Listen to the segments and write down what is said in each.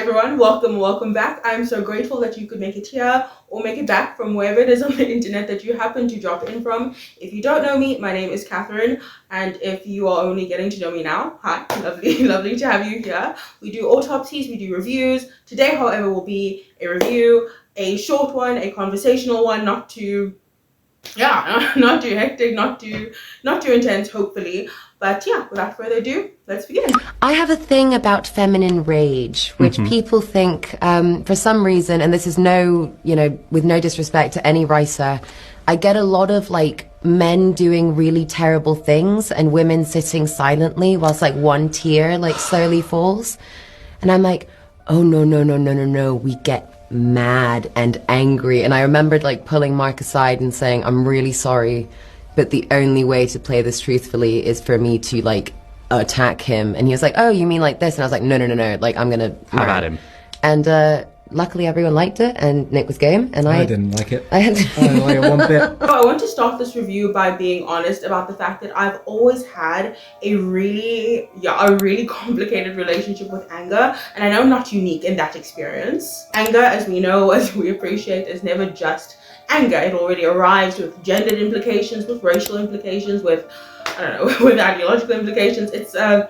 everyone, welcome back. I'm so grateful that you could make it here or make it back from wherever it is on the internet that you happen to drop in from. If you don't know me, my name is Catherine, and if you are only getting to know me now, hi, lovely to have you here. We do autopsies, we do reviews. Today, however, will be a review, a short one, a conversational one, not too hectic, not too intense, hopefully. But yeah, without further ado, let's begin. I have a thing about feminine rage, which people think, for some reason, and this is with no disrespect to any writer, I get a lot of men doing really terrible things and women sitting silently whilst one tear slowly falls. And I'm like, oh no, we get mad and angry. And I remembered pulling Mark aside and saying, I'm really sorry, but the only way to play this truthfully is for me to attack him. And he was like, oh, you mean like this? And I was like, no, I'm gonna have at him. And luckily everyone liked it and Nick was game, and I didn't like it. I didn't like it one bit. I want to start this review by being honest about the fact that I've always had a really complicated relationship with anger, and I know I'm not unique in that experience. Anger, as we know, as we appreciate, is never just anger. It already arrives with gendered implications, with racial implications, with with ideological implications. It's a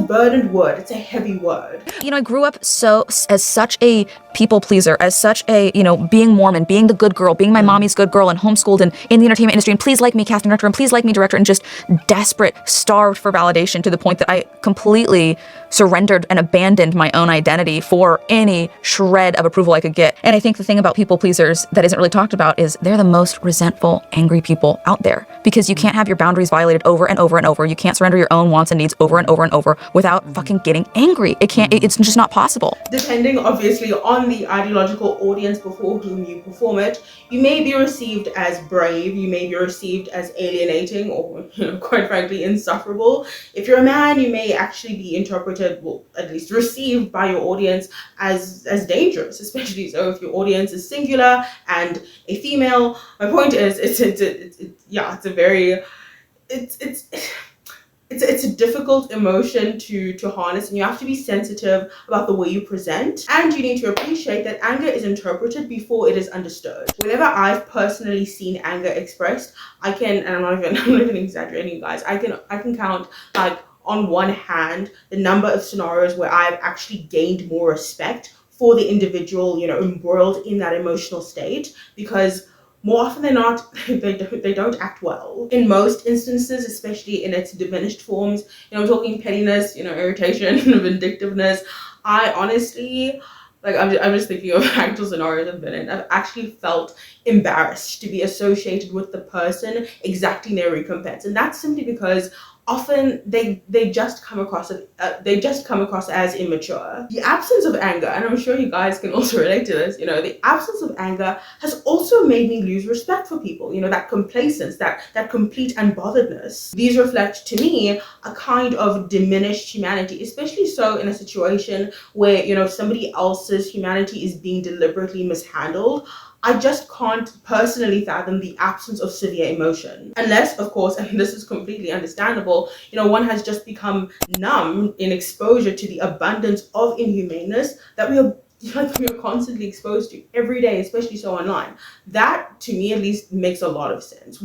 burdened word. It's a heavy word. I grew up as such a people pleaser, as such a, being Mormon, being the good girl, being my mommy's good girl, and homeschooled and in the entertainment industry, and please like me, casting director, and please like me, director, and just desperate, starved for validation to the point that I completely surrendered and abandoned my own identity for any shred of approval I could get. And I think the thing about people pleasers that isn't really talked about is they're the most resentful, angry people out there, because you can't have your boundaries violated over and over and over. You can't surrender your own wants and needs over and over and over without fucking getting angry. It's just not possible. Depending obviously on the ideological audience before whom you perform it, you may be received as brave, you may be received as alienating, or quite frankly insufferable. If you're a man, you may actually be interpreted, well, at least received by your audience as dangerous, especially so if your audience is singular and a female. My point is, it's a difficult emotion to harness, and you have to be sensitive about the way you present, and you need to appreciate that anger is interpreted before it is understood. Whenever I've personally seen anger expressed, I can, and I'm not even exaggerating, you guys, I can count on one hand the number of scenarios where I've actually gained more respect for the individual, embroiled in that emotional state, because more often than not, they don't act well. In most instances, especially in its diminished forms, I'm talking pettiness, irritation, vindictiveness. I honestly, I'm just thinking of actual scenarios I've been in. I've actually felt embarrassed to be associated with the person exacting their recompense, and that's simply because often they just come across as immature. The absence of anger, and I'm sure you guys can also relate to this, the absence of anger has also made me lose respect for people, that complacence, that complete unbotheredness. These reflect to me a kind of diminished humanity, especially so in a situation where, somebody else's humanity is being deliberately mishandled. I just can't personally fathom the absence of severe emotion. Unless, of course, and this is completely understandable, one has just become numb in exposure to the abundance of inhumaneness that we are constantly exposed to every day, especially so online. That, to me at least, makes a lot of sense.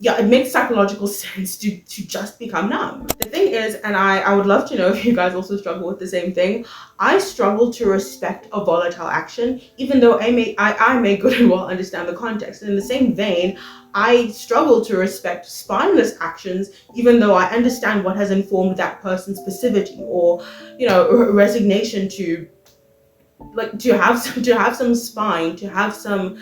It makes psychological sense to just become numb. The thing is, and I would love to know if you guys also struggle with the same thing, I struggle to respect a volatile action, even though I may good and well understand the context. And in the same vein, I struggle to respect spineless actions, even though I understand what has informed that person's passivity or, resignation to have some spine, to have some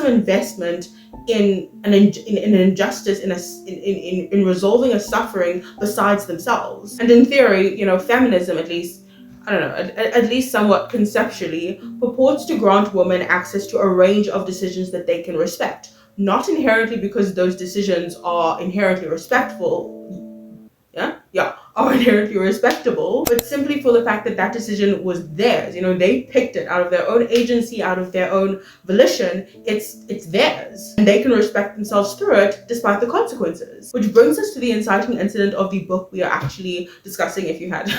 investment in an injustice, in resolving a suffering besides themselves. And in theory, feminism, at least, at least somewhat conceptually, purports to grant women access to a range of decisions that they can respect, not inherently because those decisions are inherently respectful, are inherently respectable, but simply for the fact that that decision was theirs. You know, they picked it out of their own agency, out of their own volition. It's theirs, and they can respect themselves through it despite the consequences. Which brings us to the inciting incident of the book we are actually discussing, if you had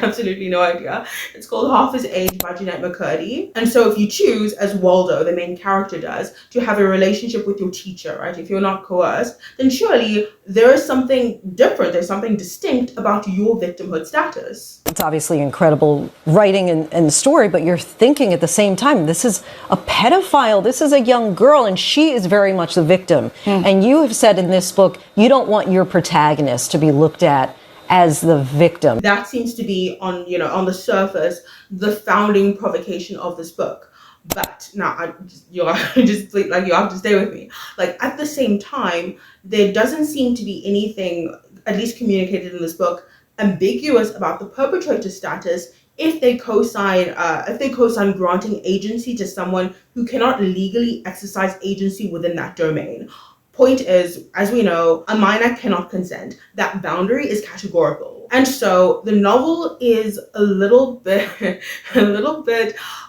absolutely no idea. It's called Half His Age by Jeanette McCurdy. And so if you choose, as Waldo, the main character does, to have a relationship with your teacher, right, if you're not coerced, then surely there is something different, there's something distinct about your victimhood status. It's obviously incredible writing and story, but you're thinking at the same time, this is a pedophile, this is a young girl, and she is very much the victim. And you have said in this book, you don't want your protagonist to be looked at as the victim. That seems to be on the surface, the founding provocation of this book. But now you have to stay with me. Like, at the same time, there doesn't seem to be anything, at least communicated in this book, ambiguous about the perpetrator status if they co-sign granting agency to someone who cannot legally exercise agency within that domain. Point is, as we know, a minor cannot consent. That boundary is categorical. And so the novel is a little bit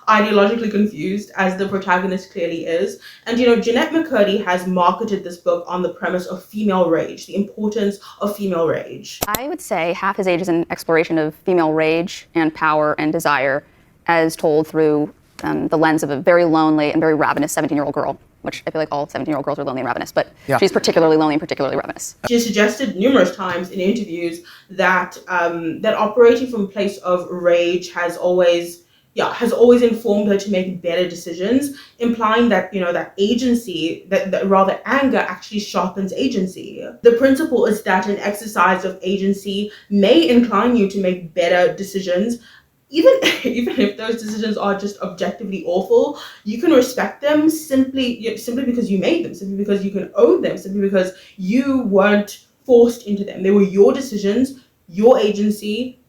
ideologically confused, as the protagonist clearly is. And Jeanette McCurdy has marketed this book on the premise of female rage, the importance of female rage. I would say Half His Age is an exploration of female rage and power and desire as told through the lens of a very lonely and very ravenous 17-year-old girl, which I feel like all 17-year-old girls are lonely and ravenous, but she's particularly lonely and particularly ravenous. She has suggested numerous times in interviews that that operating from a place of rage has always informed her to make better decisions, implying that that agency, that rather anger actually sharpens agency. The principle is that an exercise of agency may incline you to make better decisions. Even if those decisions are just objectively awful, you can respect them simply because you made them, simply because you can own them, simply because you weren't forced into them. They were your decisions, your agency,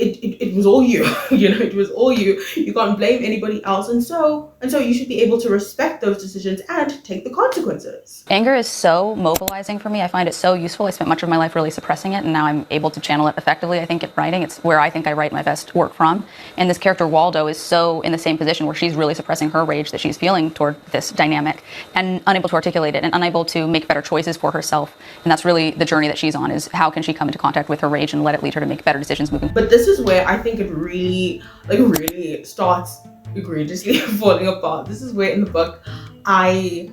it was all you. It was all you. You can't blame anybody else, and so you should be able to respect those decisions and take the consequences. Anger is so mobilizing for me. I find it so useful. I spent much of my life really suppressing it, and now I'm able to channel it effectively. I think at writing, it's where I think I write my best work from. And this character Waldo is so in the same position where she's really suppressing her rage that she's feeling toward this dynamic and unable to articulate it and unable to make better choices for herself. And that's really the journey that she's on, is how can she come into contact with her rage and let it lead her to make better decisions moving forward. But this is where I think it really starts egregiously falling apart. This is where in the book I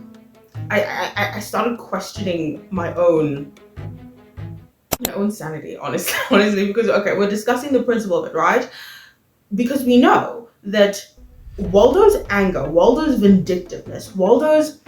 started questioning my own sanity, honestly, because we're discussing the principle of it, right? Because we know that Waldo's anger, Waldo's vindictiveness, Waldo's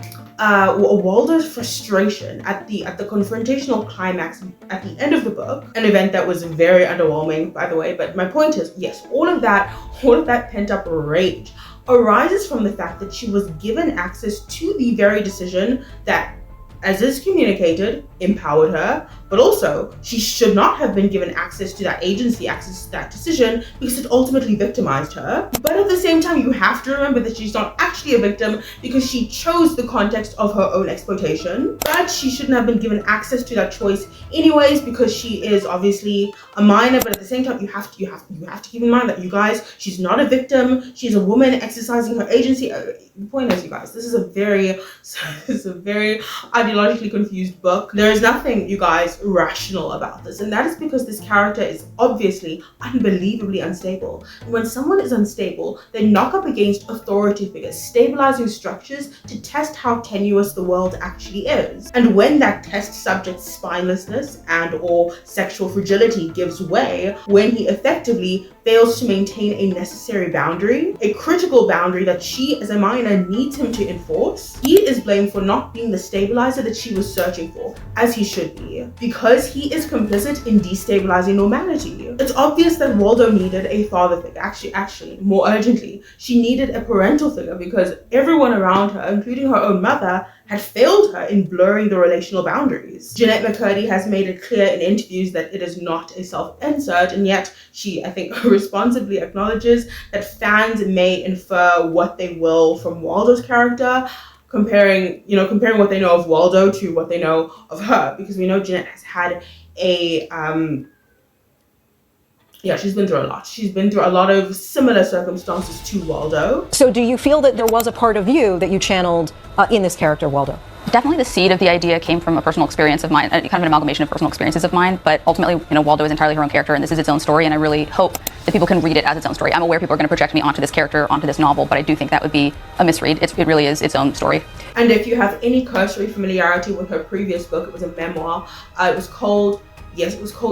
frustration at the confrontational climax at the end of the book, an event that was very underwhelming, by the way, but my point is, yes, all of that pent up rage arises from the fact that she was given access to the very decision that, as is communicated, empowered her, but also she should not have been given access to that agency, access to that decision, because it ultimately victimized her. But at the same time, you have to remember that she's not actually a victim because she chose the context of her own exploitation. But she shouldn't have been given access to that choice anyways, because she is obviously a minor. But at the same time, you have to keep in mind that, you guys, she's not a victim. She's a woman exercising her agency. The point is, you guys, this is a very ideologically confused book. There is nothing, you guys, rational about this, and that is because this character is obviously unbelievably unstable. And when someone is unstable, they knock up against authority figures, stabilizing structures to test how tenuous the world actually is. And when that test subject's spinelessness and or sexual fragility gives way, when he effectively fails to maintain a necessary boundary, a critical boundary that she as a minor needs him to enforce, he is blamed for not being the stabilizer that she was searching for, as he should be, because he is complicit in destabilizing normality. It's obvious that Waldo needed a father figure, actually, more urgently, she needed a parental figure, because everyone around her, including her own mother, had failed her in blurring the relational boundaries. Jeanette McCurdy has made it clear in interviews that it is not a self-insert, and yet she, I think, responsibly acknowledges that fans may infer what they will from Waldo's character, comparing what they know of Waldo to what they know of her, because we know Jeanette has had a Yeah, she's been through a lot. She's been through a lot of similar circumstances to Waldo. So do you feel that there was a part of you that you channeled in this character, Waldo? Definitely the seed of the idea came from a personal experience of mine, kind of an amalgamation of personal experiences of mine, but ultimately, Waldo is entirely her own character, and this is its own story, and I really hope that people can read it as its own story. I'm aware people are going to project me onto this character, onto this novel, but I do think that would be a misread. It really is its own story. And if you have any cursory familiarity with her previous book, it was a memoir. It was called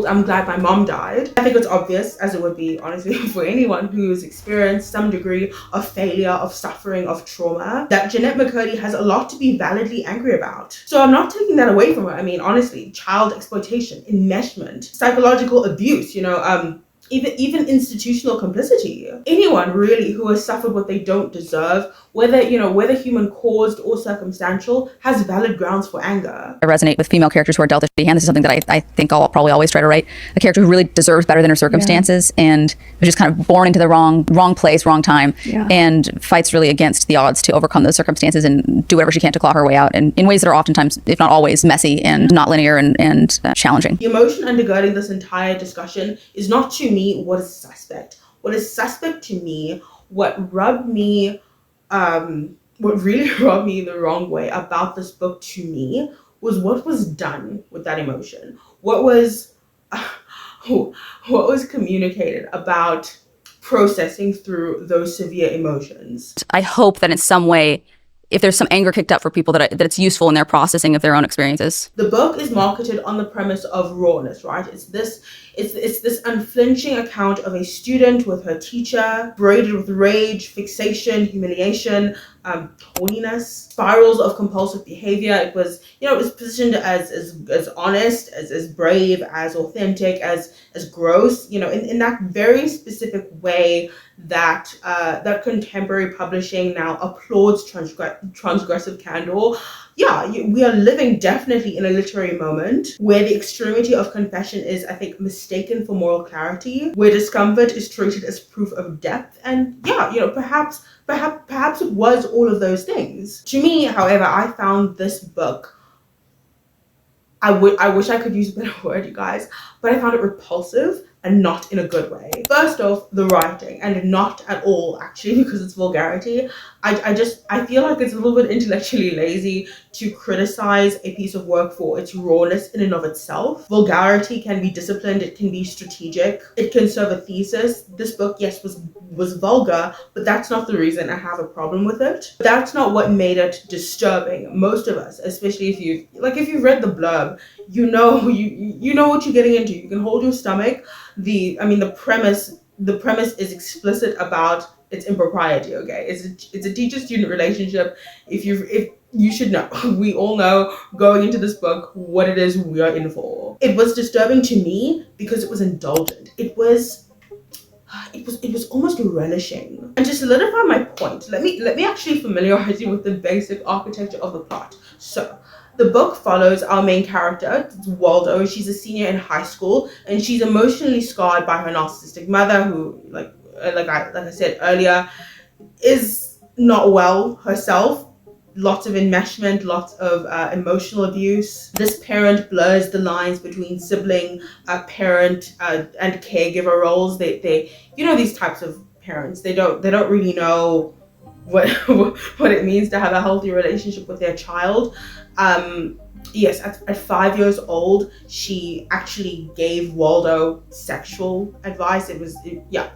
I'm Glad My Mom Died. I think it's obvious, as it would be, honestly, for anyone who's experienced some degree of failure, of suffering, of trauma, that Jeanette McCurdy has a lot to be validly angry about. So I'm not taking that away from her. I mean, honestly, child exploitation, enmeshment, psychological abuse, even institutional complicity. Anyone really who has suffered what they don't deserve, whether human caused or circumstantial, has valid grounds for anger. I resonate with female characters who are dealt a shitty hand. This is something that I think I'll probably always try to write. A character who really deserves better than her circumstances and was just kind of born into the wrong place, wrong time, and fights really against the odds to overcome those circumstances and do whatever she can to claw her way out, and in ways that are oftentimes, if not always, messy and not linear and challenging. The emotion undergirding this entire discussion is not, to me, what is suspect. What is suspect to me, what really rubbed me the wrong way about this book to me, was what was done with that emotion. What was communicated about processing through those severe emotions. I hope that in some way, if there's some anger kicked up for people, that it's useful in their processing of their own experiences. The book is marketed on the premise of rawness, right? It's this unflinching account of a student with her teacher, braided with rage, fixation, humiliation, horniness, spirals of compulsive behavior. It was positioned as honest, as brave, as authentic, as gross, in that very specific way that contemporary publishing now applauds transgressive candor. Yeah, we are living definitely in a literary moment where the extremity of confession is, I think, mistaken for moral clarity, where discomfort is treated as proof of depth, and perhaps it was all of those things. To me, however, I found this book, I wish I could use a better word, you guys, but I found it repulsive, and not in a good way. First off, the writing, and not at all actually because it's vulgarity. I feel like it's a little bit intellectually lazy to criticize a piece of work for its rawness in and of itself. Vulgarity can be disciplined, it can be strategic, it can serve a thesis. This book, yes, was vulgar, but that's not the reason I have a problem with it. That's not what made it disturbing. Most of us, especially if you've read the blurb, you know what you're getting into. You can hold your stomach. The premise is explicit about its impropriety. Okay, it's a teacher-student relationship. If you should know, we all know going into this book what it is we are in for. It was disturbing to me because it was indulgent. It was almost relishing. And to solidify my point, let me actually familiarize you with the basic architecture of the plot. So the book follows our main character, Waldo. She's a senior in high school, and she's emotionally scarred by her narcissistic mother, who, like I said earlier, is not well herself. Lots of enmeshment, lots of emotional abuse. This parent blurs the lines between sibling, parent, and caregiver roles. They these types of parents. They don't really know what it means to have a healthy relationship with their child. Yes, at 5 years old, she actually gave Waldo sexual advice.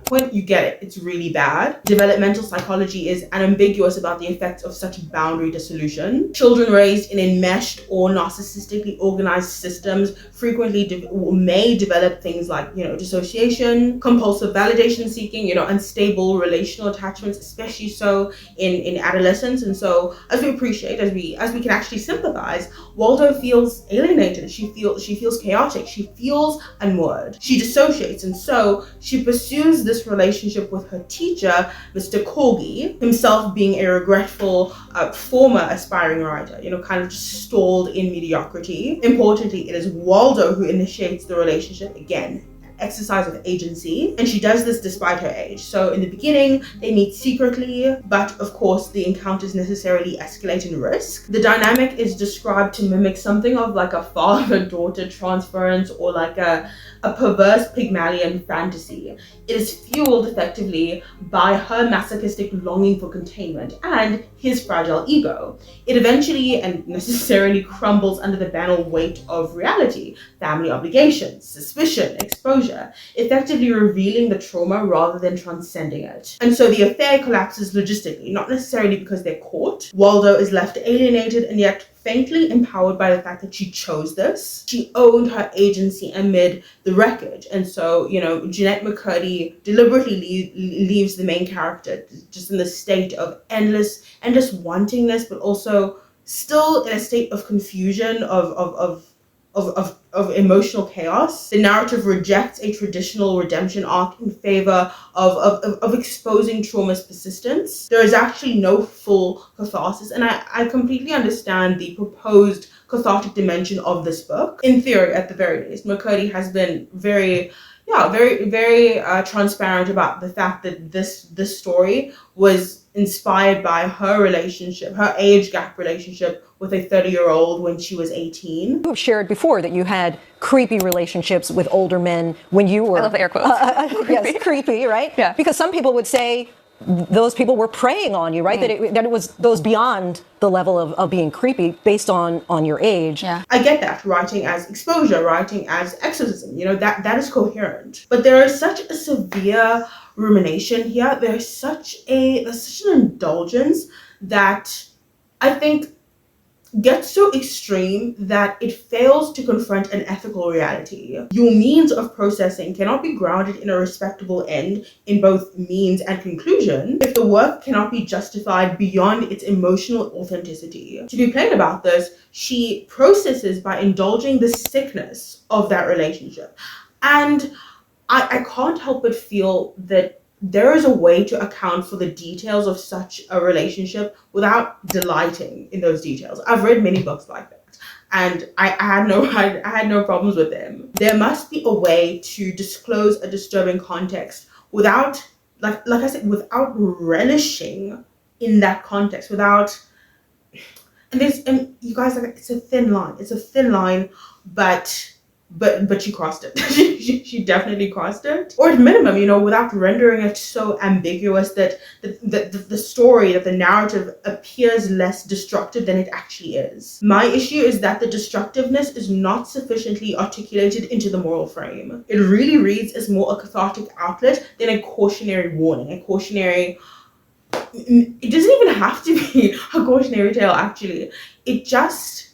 When you get it, it's really bad. Developmental psychology is unambiguous about the effects of such boundary dissolution. Children raised in enmeshed or narcissistically organized systems frequently may develop things like, dissociation, compulsive validation seeking, unstable relational attachments, especially so in adolescence. And so, as we appreciate, as we can actually sympathize, Waldo feels alienated. She feels chaotic. She feels unmoored. She dissociates, and so she pursues this relationship with her teacher, Mr. Corgi, himself being a regretful former aspiring writer, kind of just stalled in mediocrity. Importantly, it is Waldo who initiates the relationship again. Exercise of agency, and she does this despite her age. So in the beginning, they meet secretly, but of course the encounters necessarily escalate in risk. The dynamic is described to mimic something of like a father-daughter transference, or like a a perverse Pygmalion fantasy. It is fueled effectively by her masochistic longing for containment and his fragile ego. It eventually and necessarily crumbles under the banal weight of reality, family obligations, suspicion, exposure, effectively revealing the trauma rather than transcending it. And so the affair collapses logistically, not necessarily because they're caught. Waldo is left alienated and yet faintly empowered by the fact that she chose this. She owned her agency amid the wreckage. And so, Jeanette McCurdy deliberately leaves the main character just in the state of endless wantingness, but also still in a state of confusion, of emotional chaos. The narrative rejects a traditional redemption arc in favor of exposing trauma's persistence. There is actually no full catharsis, and I completely understand the proposed cathartic dimension of this book. In theory, at the very least, McCurdy has been very transparent about the fact that this story was inspired by her relationship, her age gap relationship with a 30-year-old when she was 18. You have shared before that you had creepy relationships with older men when you were... I love the air quotes. Yes, creepy, right? Yeah. Because some people would say those people were preying on you, right? That it was those beyond the level of being creepy based on your age. Yeah. I get that, writing as exposure, writing as exorcism, that is coherent. But there is such a severe rumination here. There's such an indulgence that I think gets so extreme that it fails to confront an ethical reality. Your means of processing cannot be grounded in a respectable end in both means and conclusion if the work cannot be justified beyond its emotional authenticity. To be plain about this, she processes by indulging the sickness of that relationship. And I can't help but feel that there is a way to account for the details of such a relationship without delighting in those details. I've read many books like that, and I had no problems with them. There must be a way to disclose a disturbing context without, like I said, without relishing in that context, without. And you guys, it's a thin line. It's a thin line, but she crossed it. she definitely crossed it. Or at minimum, without rendering it so ambiguous that the story, that the narrative appears less destructive than it actually is. My issue is that the destructiveness is not sufficiently articulated into the moral frame. It really reads as more a cathartic outlet than a cautionary warning, a cautionary... It doesn't even have to be a cautionary tale, actually. It just...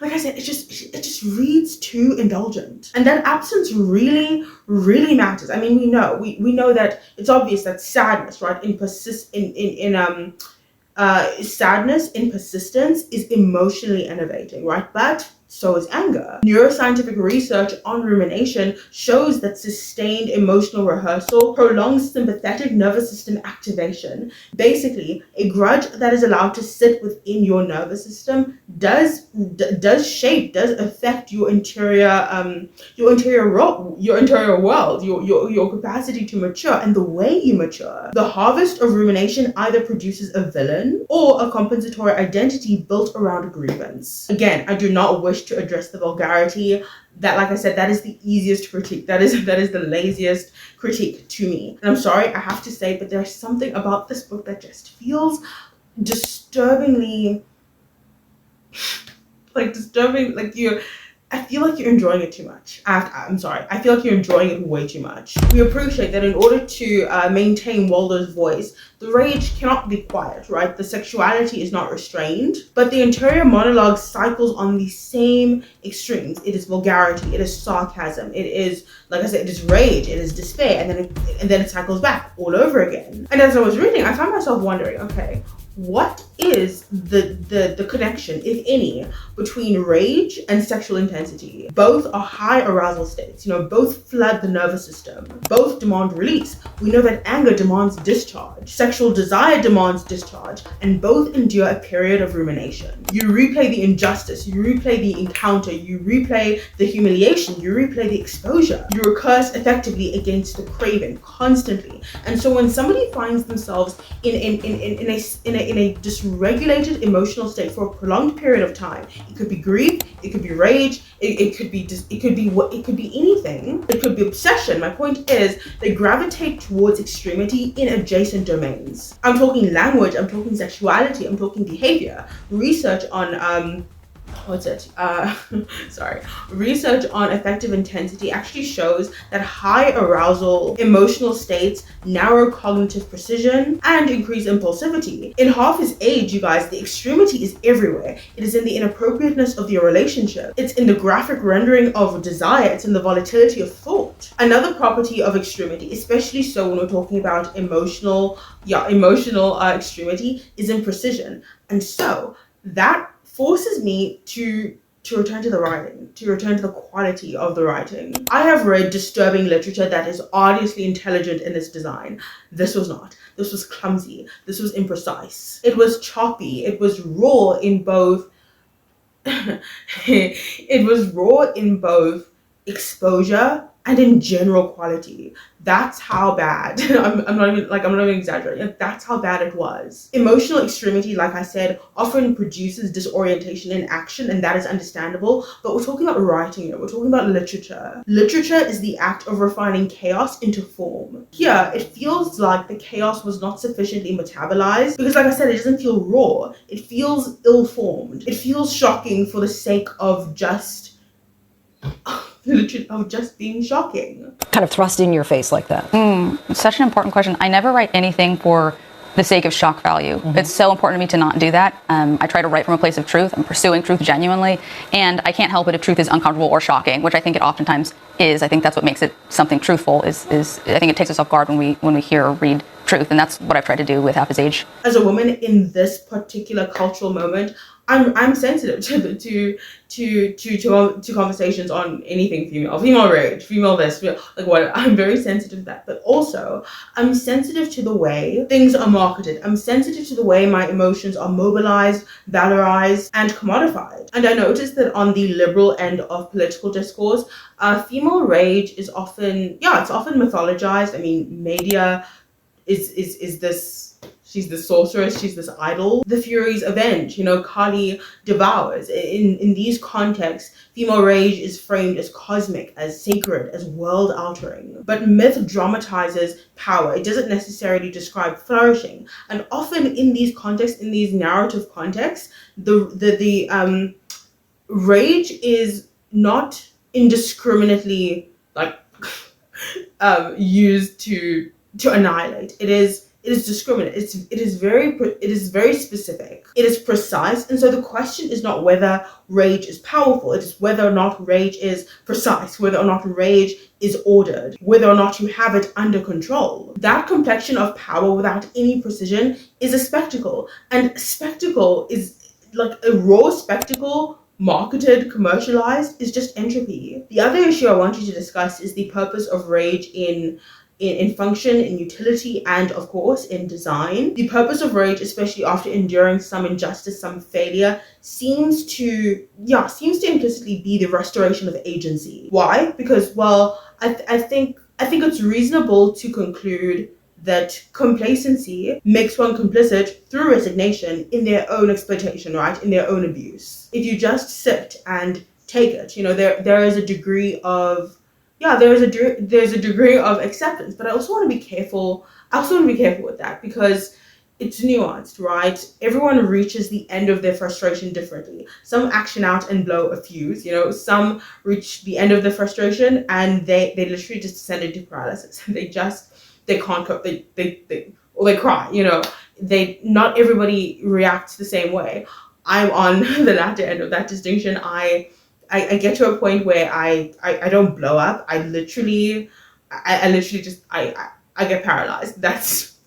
Like I said, it just reads too indulgent, and that absence really matters. I mean, we know that it's obvious that sadness, right, sadness in persistence is emotionally enervating, right? But so is anger. Neuroscientific research on rumination shows that sustained emotional rehearsal prolongs sympathetic nervous system activation. Basically, a grudge that is allowed to sit within your nervous system does affect your interior world, your capacity to mature and the way you mature. The harvest of rumination either produces a villain or a compensatory identity built around a grievance. Again, I do not wish to address the vulgarity. That, like I said, that is the easiest critique. That is the laziest critique to me. And I'm sorry, I have to say, but there's something about this book that just feels disturbingly disturbing. I feel like you're enjoying it too much. I'm sorry. I feel like you're enjoying it way too much. We appreciate that in order to maintain Waldo's voice, the rage cannot be quiet, right? The sexuality is not restrained, but the interior monologue cycles on the same extremes. It is vulgarity, it is sarcasm, it is, like I said, it is rage, it is despair, and then it cycles back all over again. And as I was reading, I found myself wondering, okay, what is the connection, if any, between rage and sexual intensity? Both are high arousal states, both flood the nervous system, both demand release. We know that anger demands discharge, sexual desire demands discharge, and both endure a period of rumination. You replay the injustice, you replay the encounter, you replay the humiliation, you replay the exposure. You recurse effectively against the craving constantly. And so when somebody finds themselves in a dysregulated emotional state for a prolonged period of time, it could be grief, it could be rage, it could be just, it could be anything. It could be obsession. My point is they gravitate towards extremity in adjacent domains. I'm talking language, I'm talking sexuality, I'm talking behavior. Research on research on affective intensity actually shows that high arousal emotional states narrow cognitive precision and increase impulsivity. In half his age, you guys, the extremity is everywhere. It is in the inappropriateness of your relationship. It's in the graphic rendering of desire. It's in the volatility of thought. Another property of extremity, especially so when we're talking about emotional extremity, is in precision. And so that forces me to return to the writing, to return to the quality of the writing. I have read disturbing literature that is obviously intelligent in its design. This was not. This was clumsy. This was imprecise. It was choppy. It was raw in both exposure and in general quality. That's how bad. I'm not even exaggerating. That's how bad it was. Emotional extremity, like I said, often produces disorientation in action, and that is understandable. But we're talking about writing here. We're talking about literature. Literature is the act of refining chaos into form. Here, it feels like the chaos was not sufficiently metabolized because, like I said, it doesn't feel raw. It feels ill-formed. It feels shocking for the sake of just being shocking. Kind of thrust in your face like that. It's such an important question. I never write anything for the sake of shock value. It's so important to me to not do that. I try to write from a place of truth. I'm pursuing truth genuinely, and I can't help it if truth is uncomfortable or shocking, which I think it oftentimes is. I think that's what makes it something truthful. Is I think it takes us off guard when we hear or read truth, and that's what I've tried to do with Half His Age. As a woman in this particular cultural moment, I'm sensitive to conversations on anything female rage, female this, I'm very sensitive to that. But also, I'm sensitive to the way things are marketed. I'm sensitive to the way my emotions are mobilized, valorized, and commodified. And I noticed that on the liberal end of political discourse, female rage is often mythologized. I mean, media is this. She's the sorceress, she's this idol. The Furies avenge, Kali devours. In these contexts, female rage is framed as cosmic, as sacred, as world-altering. But myth dramatizes power. It doesn't necessarily describe flourishing. And often in these contexts, in these narrative contexts, the rage is not indiscriminately used to annihilate. It is discriminate. It is very specific. It is precise. And so the question is not whether rage is powerful. It is whether or not rage is precise, whether or not rage is ordered, whether or not you have it under control. That complexion of power without any precision is a spectacle. And spectacle is like a raw spectacle, marketed, commercialized, is just entropy. The other issue I want you to discuss is the purpose of rage in function, in utility, and of course in design. The purpose of rage, especially after enduring some injustice, some failure, seems to implicitly be the restoration of agency. Why? Because, well, I think it's reasonable to conclude that complacency makes one complicit through resignation in their own exploitation, right? In their own abuse. If you just sit and take it, there is a degree of there's a degree of acceptance, but I also want to be careful. With that because it's nuanced, right? Everyone reaches the end of their frustration differently. Some action out and blow a fuse, some reach the end of their frustration and they literally just descend into paralysis. They can't cope. They cry, not everybody reacts the same way. I'm on the latter end of that distinction. I get to a point where I don't blow up. I literally just get paralyzed.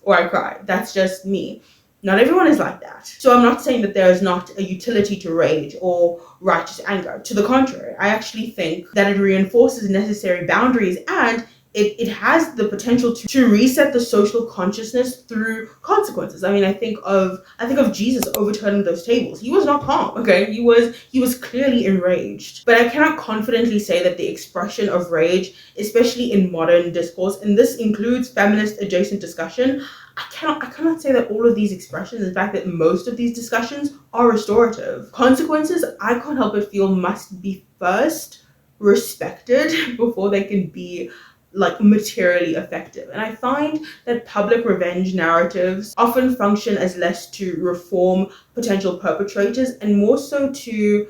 Or I cry. That's just me. Not everyone is like that. So I'm not saying that there is not a utility to rage or righteous anger. To the contrary, I actually think that it reinforces necessary boundaries and it has the potential to reset the social consciousness through consequences. I mean, I think of Jesus overturning those tables. He was not calm, okay? He was clearly enraged. But I cannot confidently say that the expression of rage, especially in modern discourse, and this includes feminist adjacent discussion, I cannot say that all of these expressions, in fact that most of these discussions, are restorative. Consequences, I can't help but feel, must be first respected before they can be like materially effective. And I find that public revenge narratives often function as less to reform potential perpetrators and more so to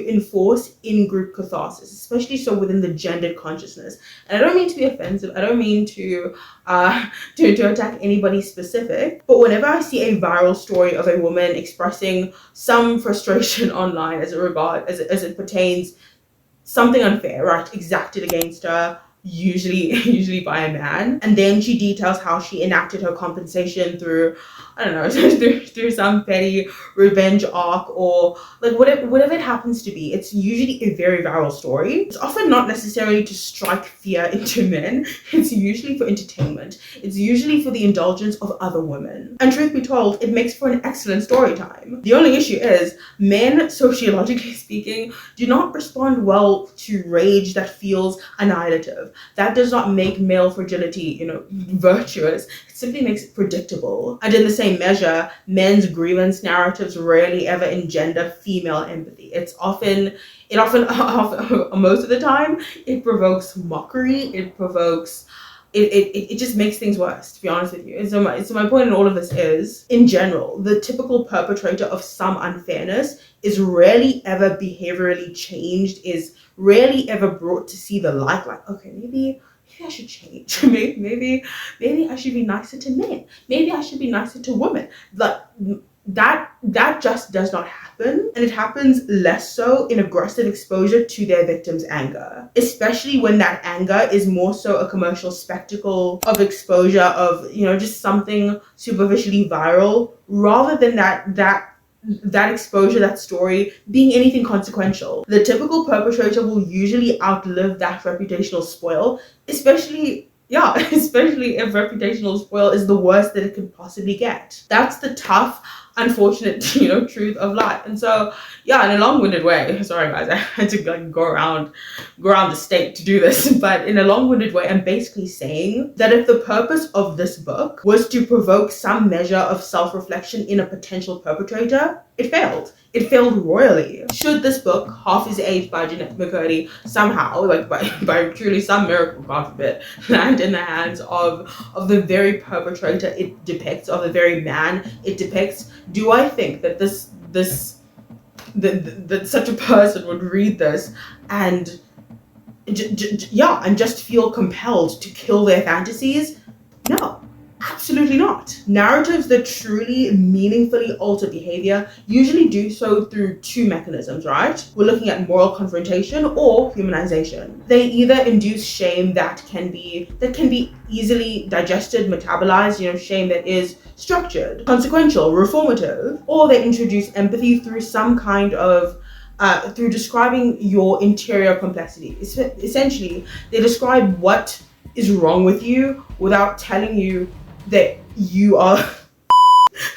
enforce in-group catharsis, especially so within the gendered consciousness. And I don't mean to be offensive. I don't mean to attack anybody specific. But whenever I see a viral story of a woman expressing some frustration online as it pertains something unfair, right, exacted against her, usually by a man, and then she details how she enacted her compensation through, I don't know, through some petty revenge arc, or like whatever it happens to be. It's usually a very viral story. It's often not necessarily to strike fear into men. It's usually for entertainment. It's usually for the indulgence of other women. And truth be told, it makes for an excellent story time. The only issue is men, sociologically speaking, do not respond well to rage that feels annihilative. That does not make male fragility, virtuous. It simply makes it predictable. And in the same measure, men's grievance narratives rarely ever engender female empathy. It often most of the time, it provokes mockery. It provokes it just makes things worse, to be honest with you. And so my point in all of this is, in general, the typical perpetrator of some unfairness is rarely ever behaviorally changed, is rarely ever brought to see the light, like, okay, maybe I should change. maybe I should be nicer to men. Maybe I should be nicer to women. Like, that just does not happen, and it happens less so in aggressive exposure to their victim's anger, especially when that anger is more so a commercial spectacle of exposure of, just something superficially viral, rather than that exposure, that story, being anything consequential. The typical perpetrator will usually outlive that reputational spoil, especially if reputational spoil is the worst that it could possibly get. That's the tough, unfortunate, truth of life. And so, in a long-winded way, sorry guys, I had to go around the state to do this, but in a long-winded way, I'm basically saying that if the purpose of this book was to provoke some measure of self-reflection in a potential perpetrator, it failed. It failed royally. Should this book, half his age by Jeanette McCurdy, somehow, like by truly some miracle, God forbid, land in the hands of the very perpetrator it depicts, of the very man it depicts, do I think that that such a person would read this and and just feel compelled to kill their fantasies? No. Absolutely not. Narratives that truly meaningfully alter behavior usually do so through two mechanisms, right? We're looking at moral confrontation or humanization. They either induce shame that can be easily digested, metabolized, shame that is structured, consequential, reformative, or they introduce empathy through some kind of through describing your interior complexity. Essentially, they describe what is wrong with you without telling you that you are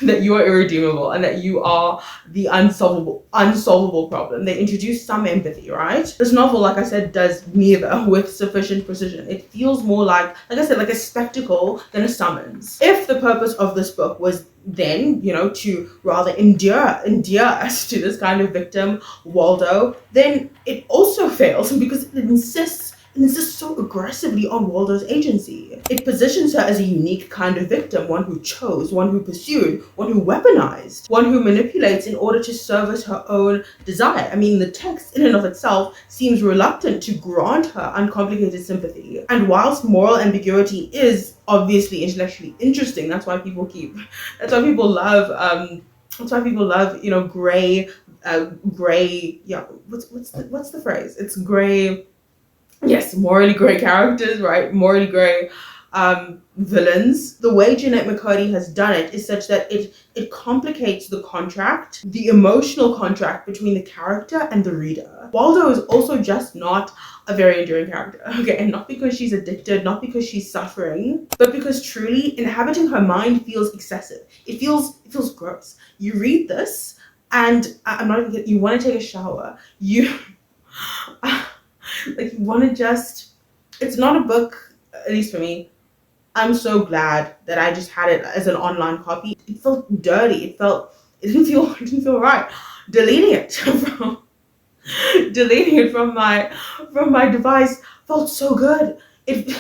irredeemable and that you are the unsolvable problem. They introduce some empathy, right? This novel, like I said, does neither with sufficient precision. It feels more like I said, like a spectacle than a summons. If the purpose of this book was then, to rather endear us to this kind of victim, Waldo, then it also fails because it insists so aggressively on Waldo's agency. It positions her as a unique kind of victim, one who chose, one who pursued, one who weaponized, one who manipulates in order to service her own desire. I mean, the text in and of itself seems reluctant to grant her uncomplicated sympathy. And whilst moral ambiguity is obviously intellectually interesting, that's why people love gray, what's the phrase? It's gray. Yes, morally gray characters, right? Morally gray villains. The way Jeanette McCurdy has done it is such that it complicates the contract, the emotional contract between the character and the reader. Waldo is also just not a very enduring character, okay? And not because she's addicted, not because she's suffering, but because truly inhabiting her mind feels excessive. It feels gross. You read this and I'm not even kidding, you want to take a shower. You like, you want to just, it's not a book, at least for me. I'm so glad that I just had it as an online copy. It felt dirty. It didn't feel right. Deleting it from my device felt so good. It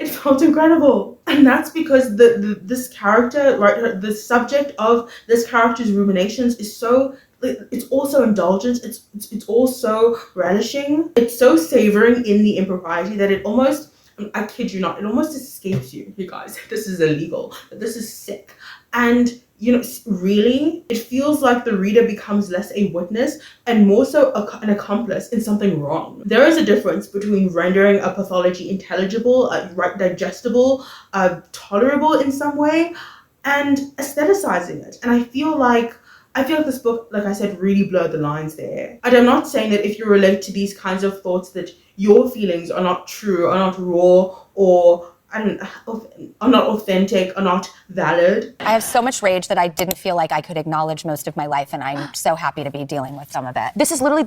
felt incredible. And that's because this character, right, the subject of this character's ruminations is so, it's also indulgent, it's also relishing, it's so savoring in the impropriety that it almost, I kid you not, it almost escapes you. You guys, this is illegal, this is sick. And you know, really, it feels like the reader becomes less a witness and more so an accomplice in something wrong. There is a difference between rendering a pathology intelligible, digestible, tolerable in some way, and aestheticizing it. And I feel like this book, like I said, really blurred the lines there. And I'm not saying that if you relate to these kinds of thoughts that your feelings are not true, are not raw, or are not authentic, are not valid. I have so much rage that I didn't feel like I could acknowledge most of my life, and I'm so happy to be dealing with some of it. This is literally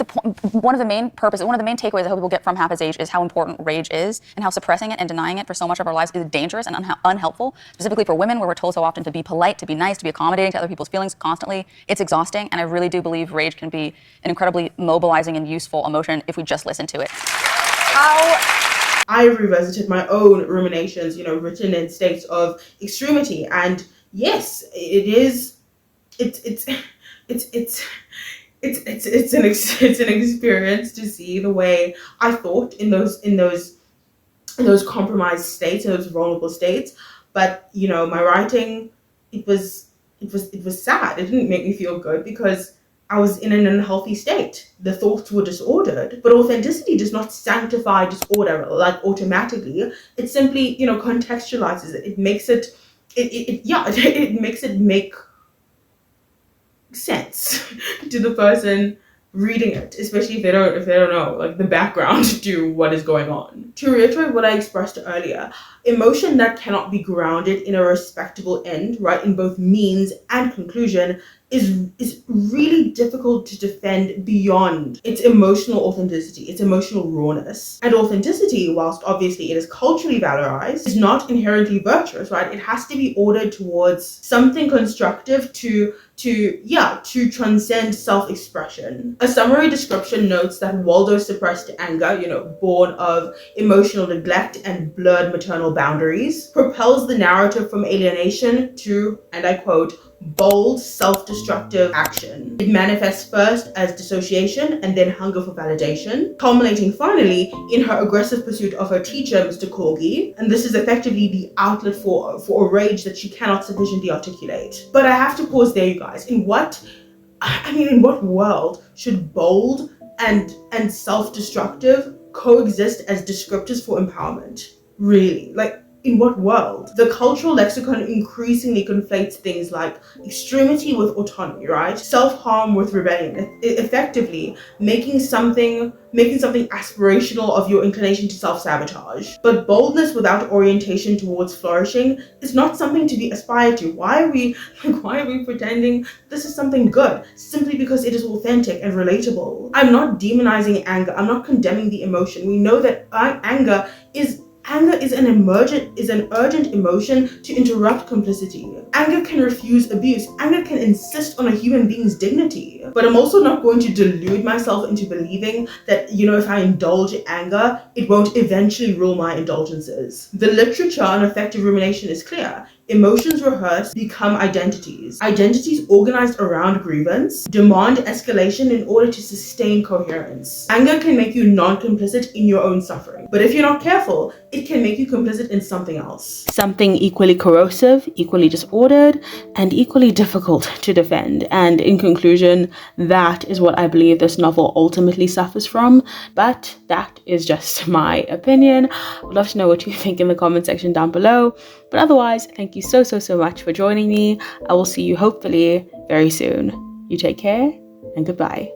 one of the main takeaways I hope people get from Half His Age is how important rage is, and how suppressing it and denying it for so much of our lives is dangerous and unhelpful, specifically for women, where we're told so often to be polite, to be nice, to be accommodating to other people's feelings constantly. It's exhausting, and I really do believe rage can be an incredibly mobilizing and useful emotion if we just listen to it. I revisited my own ruminations, you know, written in states of extremity, and yes, it's an experience to see the way I thought in those compromised states, in those vulnerable states. But you know, my writing, it was sad. It didn't make me feel good because I was in an unhealthy state. The thoughts were disordered, but authenticity does not sanctify disorder like automatically. It simply, you know, contextualizes it. It makes it makes it make sense to the person reading it, especially if they don't know like the background to what is going on. To reiterate what I expressed earlier, emotion that cannot be grounded in a respectable end, right, in both means and conclusion, is really difficult to defend beyond its emotional authenticity, its emotional rawness. And authenticity, whilst obviously it is culturally valorized, is not inherently virtuous, right? It has to be ordered towards something constructive to transcend self-expression. A summary description notes that Waldo's suppressed anger, you know, born of emotional neglect and blurred maternal boundaries, propels the narrative from alienation to, and I quote, bold, self-destructive action. It manifests first as dissociation and then hunger for validation, culminating finally in her aggressive pursuit of her teacher, Mr. Corgi, and this is effectively the outlet for a rage that she cannot sufficiently articulate. But I have to pause there, you guys. In what world should bold and self-destructive coexist as descriptors for empowerment? Really? Like, in what world? The cultural lexicon increasingly conflates things like extremity with autonomy, right? Self-harm with rebellion, effectively making something aspirational of your inclination to self-sabotage. But boldness without orientation towards flourishing is not something to be aspired to. Why are we pretending this is something good simply because it is authentic and relatable? I'm not demonizing anger. I'm not condemning the emotion. We know that anger is an urgent emotion to interrupt complicity. Anger can refuse abuse. Anger can insist on a human being's dignity. But I'm also not going to delude myself into believing that, you know, if I indulge anger, it won't eventually rule my indulgences. The literature on effective rumination is clear. Emotions rehearsed become identities. Identities organized around grievance demand escalation in order to sustain coherence. Anger can make you non-complicit in your own suffering, but if you're not careful, it can make you complicit in something else. Something equally corrosive, equally disordered, and equally difficult to defend. And in conclusion, that is what I believe this novel ultimately suffers from, but that is just my opinion. I'd love to know what you think in the comment section down below. But otherwise, thank you so much for joining me. I will see you hopefully very soon. You take care and goodbye.